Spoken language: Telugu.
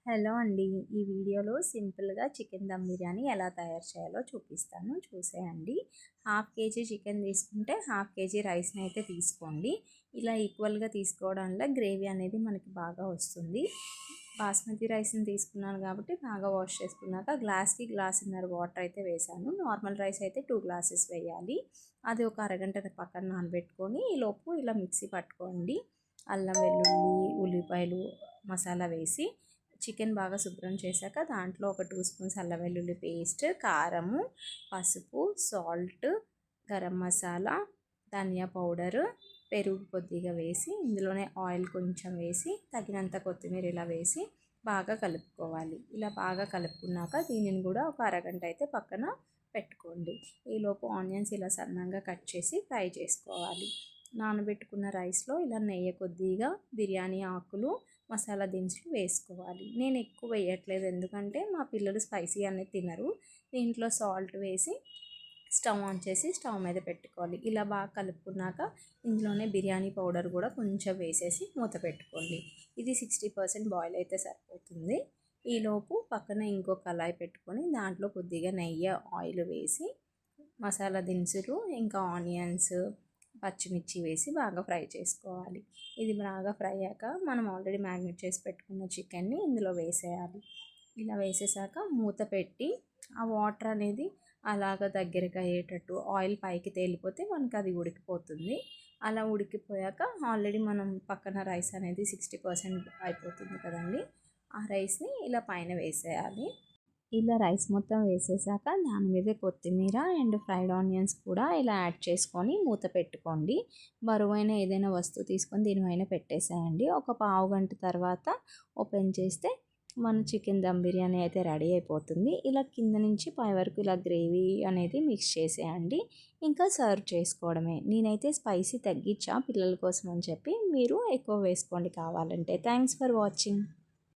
హలో అండి. ఈ వీడియోలో సింపుల్‌గా చికెన్ దమ్ బిర్యానీ ఎలా తయారు చేయాలో చూపిస్తాను. చూసేయండి. హాఫ్ కేజీ చికెన్ తీసుకుంటే హాఫ్ కేజీ రైస్‌ని అయితే తీసుకోండి. ఇలా ఈక్వల్‌గా తీసుకోవడం వల్ల గ్రేవీ అనేది మనకి బాగా వస్తుంది. బాస్మతి రైస్‌ని తీసుకున్నాను కాబట్టి బాగా వాష్ చేసుకున్నాక గ్లాస్‌కి గ్లాసున్నర వాటర్ అయితే వేశాను. నార్మల్ రైస్ అయితే 2 గ్లాసెస్ వేయాలి. అది ఒక అరగంట పక్కన నానబెట్టుకొని ఈలోపు ఇలా మిక్సీ పట్టుకోండి. అల్లం వెల్లుల్లి ఉల్లిపాయలు మసాలా వేసి చికెన్ బాగా శుభ్రం చేశాక దాంట్లో ఒక 2 స్పూన్స్ అల్లం వెల్లుల్లి పేస్ట్, కారము, పసుపు, సాల్ట్, గరం మసాలా, ధనియా పౌడరు, పెరుగు కొద్దిగా వేసి ఇందులోనే ఆయిల్ కొంచెం వేసి తగినంత కొత్తిమీర ఇలా వేసి బాగా కలుపుకోవాలి. ఇలా బాగా కలుపుకున్నాక దీనిని కూడా ఒక అరగంట అయితే పక్కన పెట్టుకోండి. ఈలోపు ఆనియన్స్ ఇలా సన్నంగా కట్ చేసి ఫ్రై చేసుకోవాలి. నానబెట్టుకున్న రైస్లో ఇలా నెయ్యి కొద్దిగా, బిర్యానీ ఆకులు, మసాలా దినుసులు వేసుకోవాలి. నేను ఎక్కువ వేయట్లేదు ఎందుకంటే మా పిల్లలు స్పైసీ అనేది తినరు. దీంట్లో సాల్ట్ వేసి స్టవ్ ఆన్ చేసి స్టవ్ మీద పెట్టుకోవాలి. ఇలా బాగా కలుపుకున్నాక ఇందులోనే బిర్యానీ పౌడర్ కూడా కొంచెం వేసేసి మూత పెట్టుకోండి. ఇది 60% బాయిల్ అయితే సరిపోతుంది. ఈలోపు పక్కన ఇంకో కళాయి పెట్టుకొని దాంట్లో కొద్దిగా నెయ్యి ఆయిల్ వేసి మసాలా దినుసులు ఇంకా ఆనియన్స్ పచ్చిమిర్చి వేసి బాగా ఫ్రై చేసుకోవాలి. ఇది బాగా ఫ్రై అయ్యాక మనం ఆల్రెడీ మ్యారినేట్ చేసి పెట్టుకున్న చికెన్ని ఇందులో వేసేయాలి. ఇలా వేసేసాక మూత పెట్టి ఆ వాటర్ అనేది అలాగ దగ్గరికి అయ్యేటట్టు ఆయిల్ పైకి తేలిపోతే మనకు అది ఉడికిపోతుంది. అలా ఉడికిపోయాక ఆల్రెడీ మనం పక్కన రైస్ అనేది 60% అయిపోతుంది కదండి. ఆ రైస్ని ఇలా పైన వేసేయాలి. ఇలా రైస్ మొత్తం వేసేసాక దాని మీద కొత్తిమీర అండ్ ఫ్రైడ్ ఆనియన్స్ కూడా ఇలా యాడ్ చేసుకొని మూత పెట్టుకోండి. బరువైన ఏదైనా వస్తువు తీసుకొని దీనిపైన పెట్టేసేయండి. ఒక పావు గంట తర్వాత ఓపెన్ చేస్తే మన చికెన్ దమ్ బిర్యానీ అయితే రెడీ అయిపోతుంది. ఇలా కింద నుంచి పై వరకు ఇలా గ్రేవీ అనేది మిక్స్ చేసేయండి. ఇంకా సర్వ్ చేసుకోవడమే. నేనైతే స్పైసీ తగ్గించా పిల్లల కోసం అని చెప్పి, మీరు ఎక్కువ వేసుకోండి కావాలంటే. Thanks for watching.